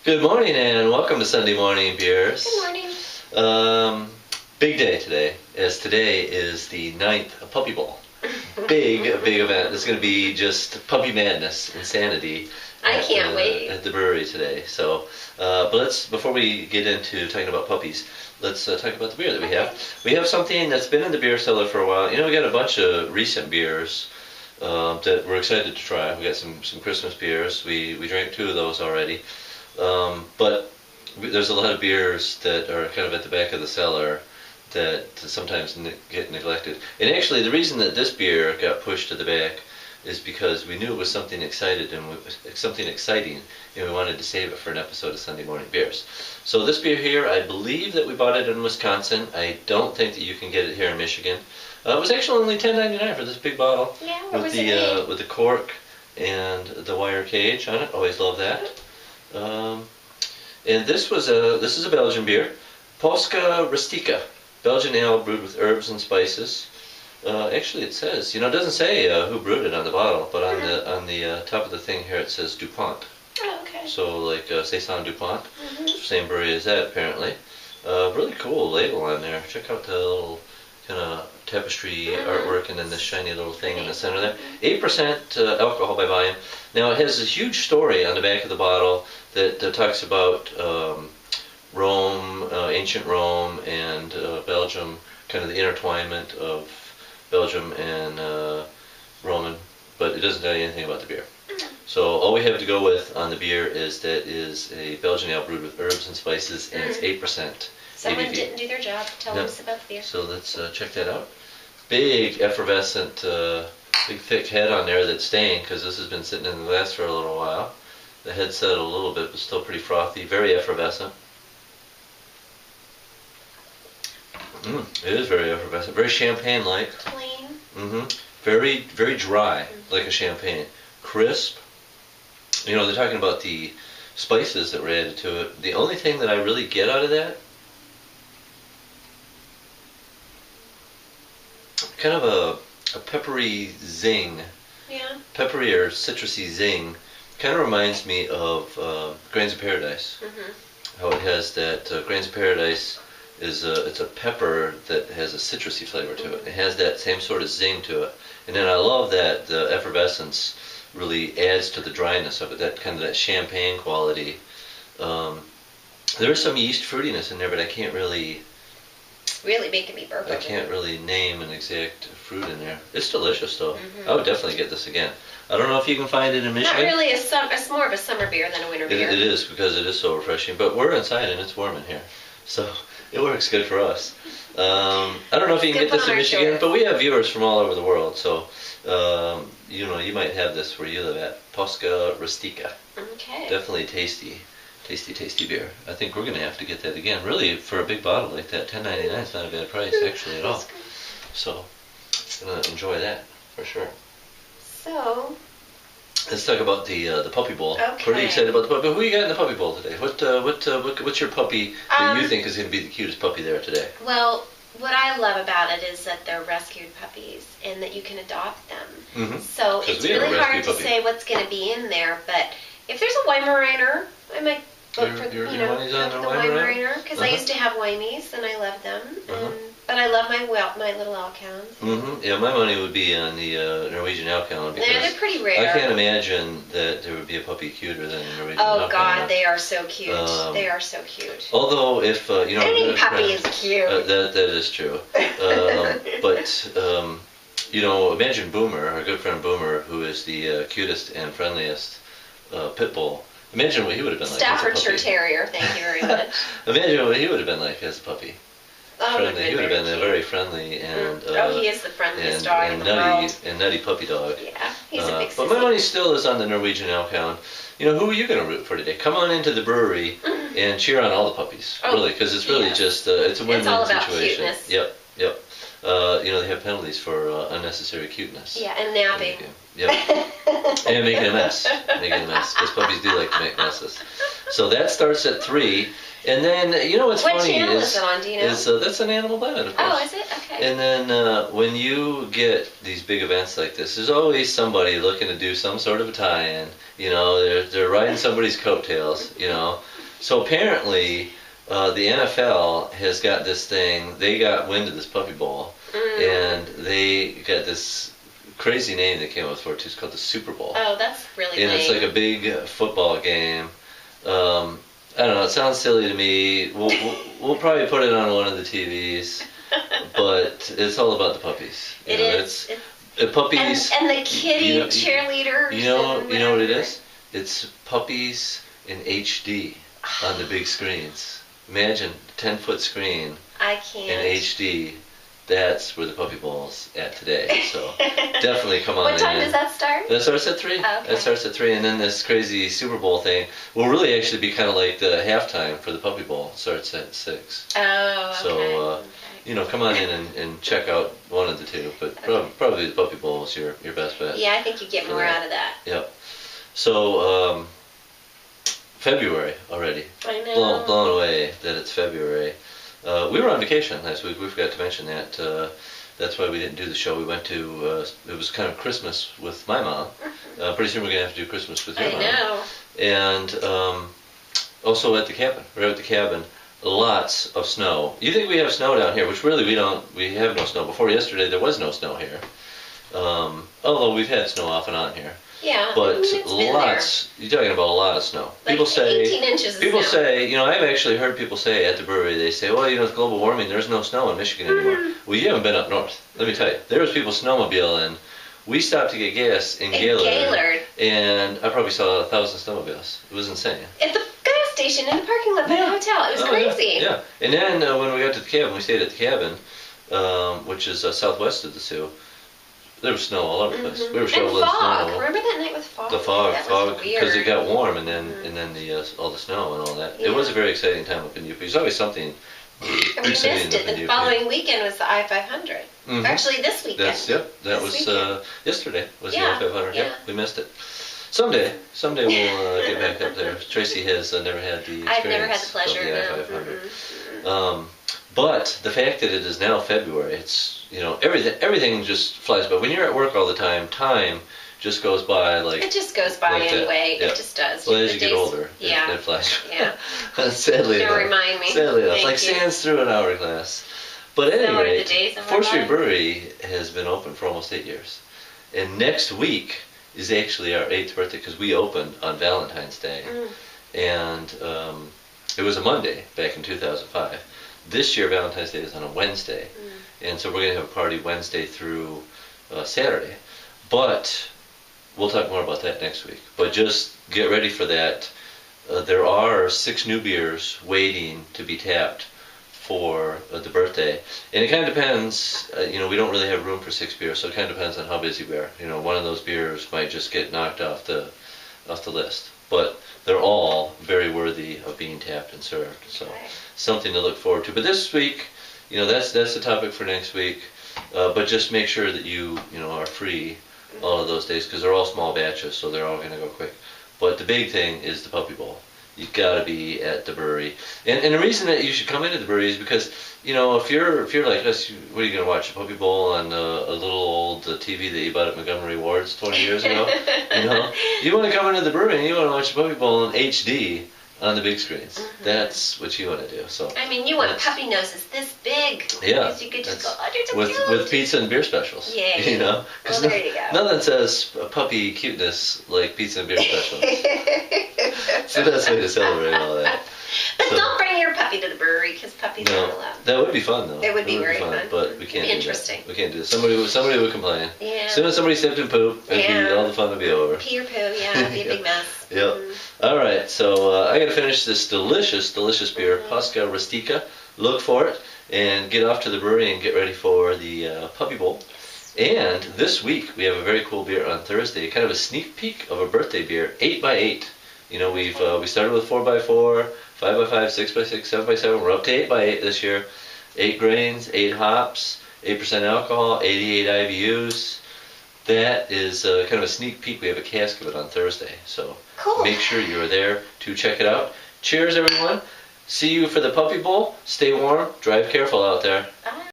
Good morning and welcome to Sunday Morning Beers. Good morning. Big day today, as today is the 9th of Puppy Bowl. Big event. It's going to be just puppy madness, insanity. I can't wait. At the brewery today. So, but before we get into talking about puppies, let's talk about the beer that we have. We have something that's been in the beer cellar for a while. You know, we got a bunch of recent beers that we're excited to try. We got some Christmas beers. We drank 2 of those already. But there's a lot of beers that are kind of at the back of the cellar that sometimes get neglected. And actually, the reason that this beer got pushed to the back is because we knew it was something exciting, and we wanted to save it for an episode of Sunday Morning Beers. So this beer here, I believe that we bought it in Wisconsin. I don't think that you can get it here in Michigan. It was actually only $10.99 for this big bottle. Yeah, with the cork and the wire cage on it. Always love that. And this is a Belgian beer, Polska Rustica, Belgian ale brewed with herbs and spices. Actually, it says, it doesn't say who brewed it on the bottle, but on the top of the thing here it says DuPont. Oh, okay. So like Saison DuPont, same brewery as that apparently. Really cool label on there. Check out the little kind of tapestry artwork and then this shiny little thing in the center there. 8% alcohol by volume. Now it has this huge story on the back of the bottle that talks about Rome, ancient Rome, and Belgium, kind of the intertwinement of Belgium and Roman, but it doesn't tell you anything about the beer. So all we have to go with on the beer is that it is a Belgian ale brewed with herbs and spices, and it's 8%. Someone ABV. didn't do their job. Tell us about the beer. So let's check that out. Big effervescent, big thick head on there that's staying because this has been sitting in the glass for a little while. The head settled a little bit, but still pretty frothy, very effervescent. It is very effervescent, very champagne-like. Plain. Very, very dry, like a champagne. Crisp. They're talking about the spices that were added to it. The only thing that I really get out of that, kind of a peppery zing. Yeah. Peppery or citrusy zing. Kind of reminds me of Grains of Paradise. How it has that Grains of Paradise is it's a pepper that has a citrusy flavor to it. It has that same sort of zing to it. And then I love that the effervescence really adds to the dryness of it. That kind of that champagne quality. There is some yeast fruitiness in there, but I can't really. Really making me burp. I can't really name an exact fruit in there. It's delicious though. I would definitely get this again. I don't know if you can find it in Michigan. Not really. It's more of a summer beer than a winter beer. It is, because it is so refreshing. But we're inside and it's warm in here, so it works good for us. I don't know if you can get this in Michigan, but we have viewers from all over the world. So you might have this where you live at. Polska Rustica. Okay. Definitely tasty. Tasty beer. I think we're going to have to get that again. Really, for a big bottle like that, $10.99 is not a bad price actually at all. So, I'm going to enjoy that for sure. So, let's talk about the puppy bowl. Okay. Pretty excited about the puppy. Who you got in the puppy bowl today? What's your puppy that you think is going to be the cutest puppy there today? Well, what I love about it is that they're rescued puppies and that you can adopt them. So it's really hard to say what's going to be in there, but if there's a Weimaraner, I might vote for the Weimaraner, because I used to have Weimies and I love them. But I love my little Alcons. Yeah, my money would be on the Norwegian Alcon, because they're pretty rare. I can't imagine that there would be a puppy cuter than a Norwegian Alcon. Oh God, they are so cute. They are so cute. Although if any puppy is cute. That is true. But imagine Boomer, our good friend Boomer, who is the cutest and friendliest pit bull. Imagine what he would have been like Staffordshire Terrier, thank you very much. Imagine what he would have been like as a puppy. Friendly. He would have been a very friendly and he is the friendliest dog in the world. And nutty puppy dog. Yeah, he's a big sissy. But my money still is on the Norwegian Alcon. Who are you going to root for today? Come on into the brewery and cheer on all the puppies, really, because it's really just it's a win-win situation. It's all about cuteness. Yep. They have penalties for unnecessary cuteness. Yeah, and napping. Yep. And making a mess. Because puppies do like to make messes. So that starts at 3. And then, you know what's what funny channel is it on, do you know? that's an Animal Planet, of course. Oh, is it? Okay. And then when you get these big events like this, there's always somebody looking to do some sort of a tie-in. You know, they're riding somebody's coattails, you know. So apparently, the NFL has got this thing, they got wind of this Puppy Bowl, and they got this crazy name they came up with for it, too. It's called the Super Bowl. Oh, that's really And lame. it's like a big football game. I don't know, it sounds silly to me. We'll probably put it on one of the TVs, but it's all about the puppies. It is. It's puppies. And the kitty cheerleaders. You know what it is? It's puppies in HD on the big screens. Imagine a 10-foot screen I can't. in HD. That's where the Puppy Bowl's at today. So definitely come on in. What time does that start? That starts at 3. Oh, okay. That starts at 3, and then this crazy Super Bowl thing will really actually be kind of like the halftime for the Puppy Bowl. It starts at 6. Oh, okay. So you know, come on in and check out one of the two, but probably the Puppy Bowl is your best bet. Yeah, I think you get more out of that. Yep. So February already. I know. Blown away that it's February. We were on vacation last week. We forgot to mention that. That's why we didn't do the show. We went to, it was kind of Christmas with my mom. Pretty soon we're going to have to do Christmas with your mom. I know. And also at the cabin. We're at the cabin. Lots of snow. You think we have snow down here, which really we don't. We have no snow. Before yesterday there was no snow here. Although we've had snow off and on here. Yeah, but it's lots. You're talking about a lot of snow. Like people say 18 inches of people snow. say, you know, I've actually heard people say at the brewery, they say, well, you know, with global warming, there's no snow in Michigan anymore. Well, you haven't been up north. Let me tell you, there was people snowmobiling. We stopped to get gas in Gaylord, and I probably saw 1,000 snowmobiles. It was insane. At the gas station, in the parking lot by the hotel. It was crazy. Yeah. And then when we got to the cabin, we stayed at the cabin, which is southwest of the Sioux. There was snow all over the place. We were shoveling and fog. snow. Remember that night with fog? The fog, because it got warm, and then all the snow and all that. Yeah. It was a very exciting time up in UP. There's always something And we missed it. The following weekend was the I-500. Actually, this weekend. That was yesterday. Was Yeah, the I-500? yeah. Yep, we missed it. Someday we'll get back up there. Tracy has never had the experience. I've never had the pleasure. Of the I-500. But the fact that it is now February, it's, you know, everything just flies by. When you're at work all the time just goes by like. It just goes by like anyway. Yeah. It just does. Well, as you get older, it flies. Yeah. Sadly Don't enough. remind me. Sadly enough, Thank like you. sands through an hourglass. But So are anyway, the days of our 4th Street lives. Brewery has been open for almost 8 years, and next week is actually our 8th birthday because we opened on Valentine's Day, and it was a Monday back in 2005. This year Valentine's Day is on a Wednesday, and so we're going to have a party Wednesday through Saturday. But we'll talk more about that next week. But just get ready for that. There are 6 new beers waiting to be tapped for the birthday, and it kind of depends. You know, we don't really have room for 6 beers, so it kind of depends on how busy we are. You know, one of those beers might just get knocked off the list, but they're all very worthy of being tapped and served. So something to look forward to. But this week, you know, that's the topic for next week. But just make sure that you are free all of those days because they're all small batches, so they're all going to go quick. But the big thing is the Puppy Bowl. You've got to be at the brewery, and the reason that you should come into the brewery is because, you know, if you're like us, what are you going to watch, a Puppy Bowl on a little old TV that you bought at Montgomery Ward's 20 years ago? You know, you want to come into the brewery and you want to watch the Puppy Bowl in HD on the big screens. That's what you want to do. So I mean, you want puppy noses this big. Yeah. Because you could just go, oh, they're so cute. With pizza and beer specials. Yeah. You know? Well, there you go. Nothing says puppy cuteness like pizza and beer specials. It's the best way to celebrate all that. But don't bring your puppy to the brewery because puppies aren't allowed. That would be fun though. It would be very fun. But we can't It'd be do interesting. that. We can't do that. Somebody would complain. Yeah. As soon as somebody stepped in poop, all the fun would be over. Pee or poo, it'd be a big mess. Yep. All right, so I got to finish this delicious beer, Pasca Rustica. Look for it and get off to the brewery and get ready for the Puppy Bowl. And this week we have a very cool beer on Thursday, kind of a sneak peek of a birthday beer, 8x8. You know, we started with 4x4, 5x5, 6x6, 7x7. We're up to 8x8 this year. 8 grains, 8 hops, 8% alcohol, 88 IBUs. That is kind of a sneak peek. We have a cask of it on Thursday, so Cool. Make sure you're there to check it out. Cheers, everyone. See you for the Puppy Bowl. Stay warm. Drive careful out there. Bye.